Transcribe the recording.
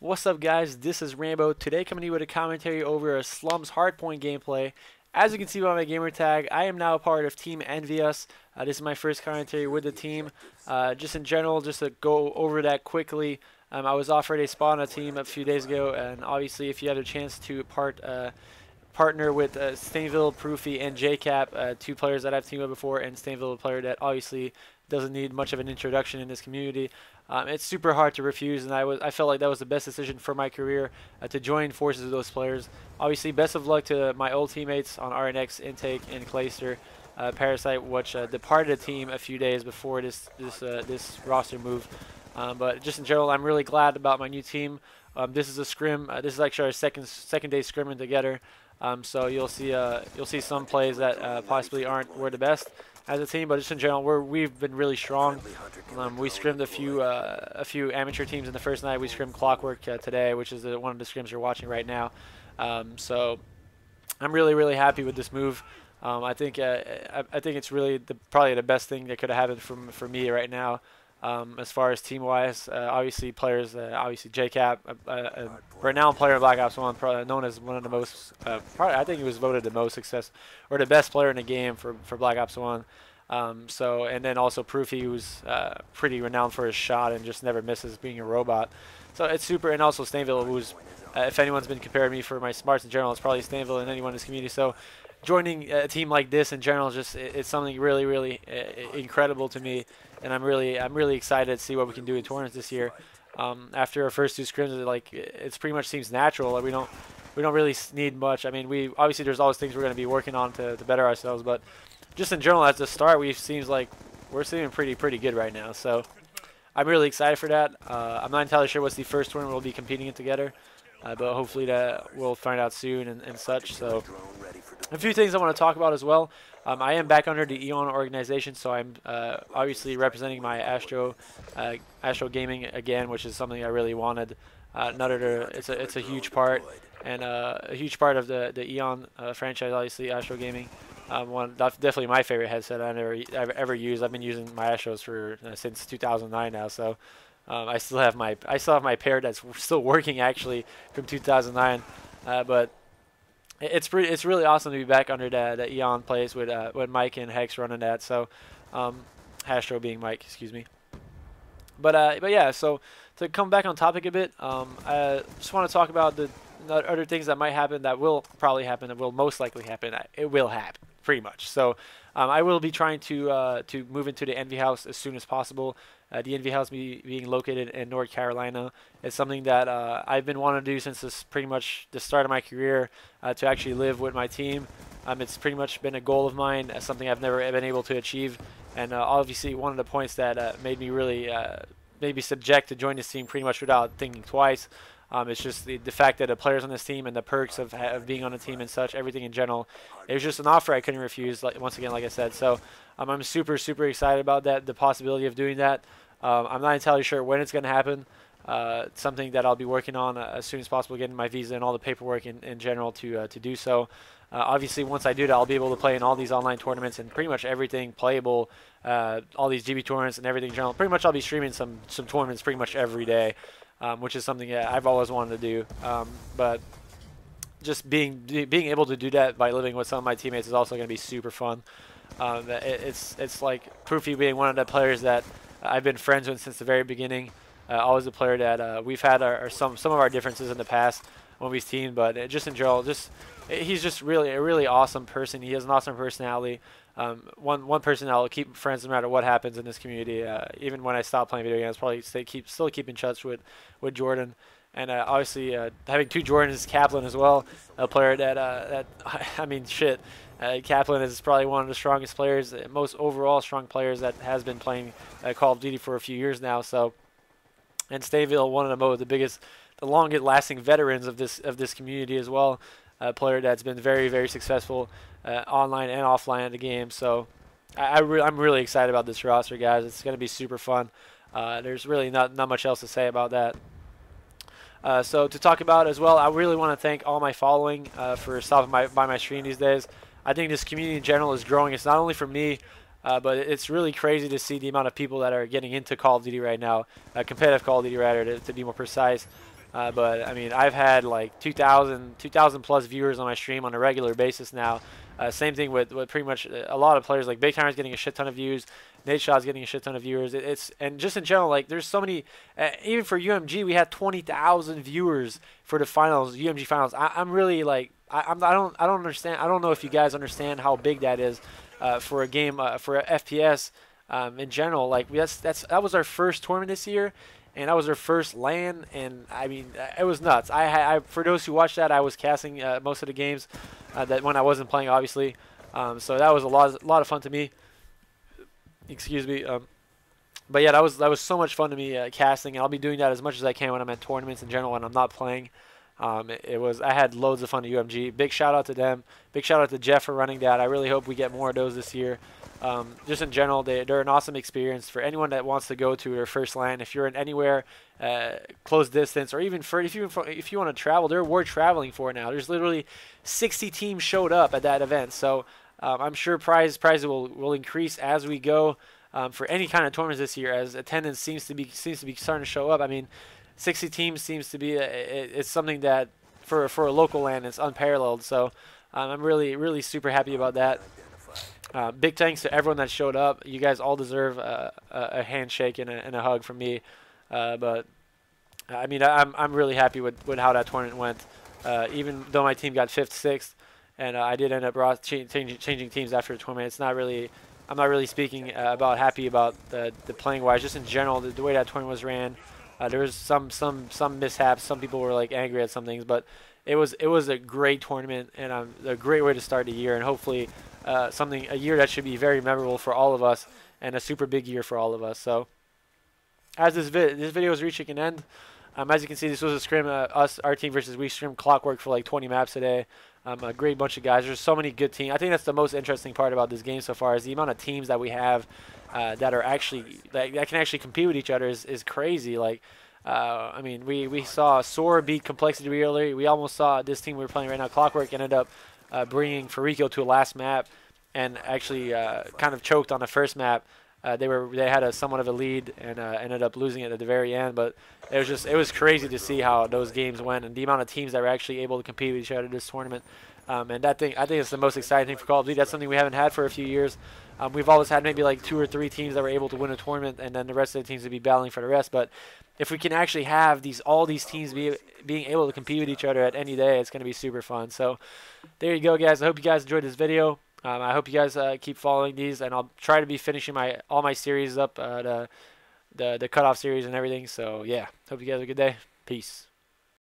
What's up, guys? This is Rambo. Today, coming to you with a commentary over a Slums Hardpoint gameplay. As you can see by my gamer tag, I am now a part of Team Envious. This is my first commentary with the team. Just in general, just to go over that quickly, I was offered a spot on a team a few days ago, and obviously, if you have a chance to partner with Stainville, Proofy, and JCap, two players that I've teamed with before, and Stainville, a player that obviously doesn't need much of an introduction in this community. It's super hard to refuse, and I felt like that was the best decision for my career to join forces with those players. Obviously, best of luck to my old teammates on RNX, Intake, and Clayster. Parasite, which departed the team a few days before this roster move. But just in general, I'm really glad about my new team. This is a scrim. This is actually our second day scrimming together. So you'll see some plays that possibly were the best as a team, but just in general, we've been really strong. We scrimmed a few amateur teams in the first night. We scrimmed Clockwork today, which is one of the scrims you're watching right now. So I'm really happy with this move. I think it's really probably the best thing that could have happened for me right now. As far as team-wise, obviously players, obviously JCap, renowned player in Black Ops 1, probably known as one of the most, probably I think he was voted the most success or the best player in the game for Black Ops 1. And then also Proofy, who's pretty renowned for his shot and just never misses, being a robot. So it's super, and also Stainville, who's if anyone's been comparing me for my smarts in general, it's probably Stainville and anyone in this community. So joining a team like this in general, it's something really incredible to me, and I'm really excited to see what we can do in tournaments this year. After our first two scrims, it's pretty much seems natural. Like we don't really need much. I mean, we obviously there's always things we're going to be working on to better ourselves, but just in general, at the start, seems like we're seeming pretty good right now. So I'm really excited for that. I'm not entirely sure what's the first tournament we'll be competing in together. But hopefully that we'll find out soon and such. So a few things I want to talk about as well. I am back under the Eon organization, so I'm obviously representing my Astro Gaming again, which is something I really wanted. It's a huge part, and a huge part of the Eon franchise, obviously Astro Gaming. Definitely my favorite headset I've ever used. I've been using my Astros for since 2009 now, so. I still have my pair that's still working actually from 2009, but it's really awesome to be back under the Eon place with Mike and Hex running that. So Hastro being Mike, excuse me. But yeah, so to come back on topic a bit, I just want to talk about the other things that might happen, that will probably happen, that will most likely happen. It will happen pretty much. So I will be trying to move into the Envy House as soon as possible. The Envy House being located in North Carolina is something that I've been wanting to do since pretty much the start of my career, to actually live with my team. It's pretty much been a goal of mine, something I've never been able to achieve. And obviously one of the points that made me really maybe subject to join this team pretty much without thinking twice. It's just the fact that the players on this team and the perks of being on the team and such, everything in general. It was just an offer I couldn't refuse, once again, like I said. So I'm super excited about that, the possibility of doing that. I'm not entirely sure when it's going to happen. Something that I'll be working on as soon as possible, getting my visa and all the paperwork in general to do so. Obviously, once I do that, I'll be able to play in all these online tournaments and pretty much everything playable, all these GB tournaments and everything in general. Pretty much I'll be streaming some tournaments pretty much every day, which is something that I've always wanted to do. But just being able to do that by living with some of my teammates is also going to be super fun. It's like Proofy being one of the players that I've been friends with since the very beginning. Always a player that we've had some of our differences in the past when we've teamed, but just in general, he's just really a really awesome person. He has an awesome personality. One person I'll keep friends no matter what happens in this community. Even when I stop playing video games, probably still keep in touch with Jordan. And obviously having two Jordans, Kaplan as well, a player that I mean shit. Kaplan is probably one of the strongest players, most overall strong players that has been playing Call of Duty for a few years now. So, and Stainville, one of the biggest, the longest-lasting veterans of this community as well. A player that's been very successful online and offline in the game. So, I'm really excited about this roster, guys. It's going to be super fun. There's really not much else to say about that. So to talk about as well, I really want to thank all my following for stopping by my stream these days. I think this community in general is growing. It's not only for me, but it's really crazy to see the amount of people that are getting into Call of Duty right now, competitive Call of Duty rather, to be more precise. But I mean, I've had like 2,000 plus viewers on my stream on a regular basis now. Same thing with pretty much a lot of players. Like Big Timer's getting a shit ton of views. Nate Shaw's getting a shit ton of viewers. It's and just in general, like there's so many. Even for UMG, we had 20,000 viewers for the finals, UMG finals. I'm really like I don't understand. I don't know if you guys understand how big that is for a game for a FPS in general. Like that was our first tournament this year, and that was our first LAN, and I mean it was nuts. I for those who watched that, I was casting most of the games that when I wasn't playing, obviously. So that was a lot of fun to me. Excuse me. But yeah, that was so much fun to me casting, and I'll be doing that as much as I can when I'm at tournaments in general when I'm not playing. I had loads of fun at UMG. Big shout out to them. Big shout out to Jeff for running that. I really hope we get more of those this year. Just in general, they're an awesome experience for anyone that wants to go to their first LAN. If you're in anywhere close distance, or even if you want to travel, they're worth traveling for now. There's literally 60 teams showed up at that event, so I'm sure prizes will increase as we go for any kind of tournaments this year, as attendance seems to be starting to show up. I mean, 60 teams seems to be it's something that for a local LAN is unparalleled. So I'm really super happy about that. Big thanks to everyone that showed up. You guys all deserve a handshake and a hug from me. But I mean, I'm really happy with how that tournament went. Even though my team got 5th, 6th, and I did end up changing teams after the tournament. It's not really, I'm not really speaking about happy about the playing wise. Just in general, the way that tournament was ran. There was some mishaps. Some people were like angry at some things, but it was a great tournament and a great way to start the year, and hopefully a year that should be very memorable for all of us and a super big year for all of us. So as this video is reaching an end, as you can see, this was a scrim, our team versus we scrim Clockwork for like 20 maps today. A great bunch of guys. There's so many good teams. I think that's the most interesting part about this game so far is the amount of teams that we have that are actually that can actually compete with each other is crazy. Like, I mean, we saw Soar beat Complexity earlier. We almost saw this team we're playing right now, Clockwork, ended up bringing Farico to a last map and actually kind of choked on the first map. They had somewhat of a lead and ended up losing it at the very end, but it was crazy to see how those games went and the amount of teams that were actually able to compete with each other this tournament. And I think it's the most exciting thing for Call of Duty. That's something we haven't had for a few years. We've always had maybe like 2 or 3 teams that were able to win a tournament, and then the rest of the teams would be battling for the rest. But if we can actually have all these teams being able to compete with each other at any day, it's going to be super fun. So there you go, guys. I hope you guys enjoyed this video. I hope you guys keep following these, and I'll try to be finishing all my series up, the cutoff series and everything. So yeah, hope you guys have a good day. Peace.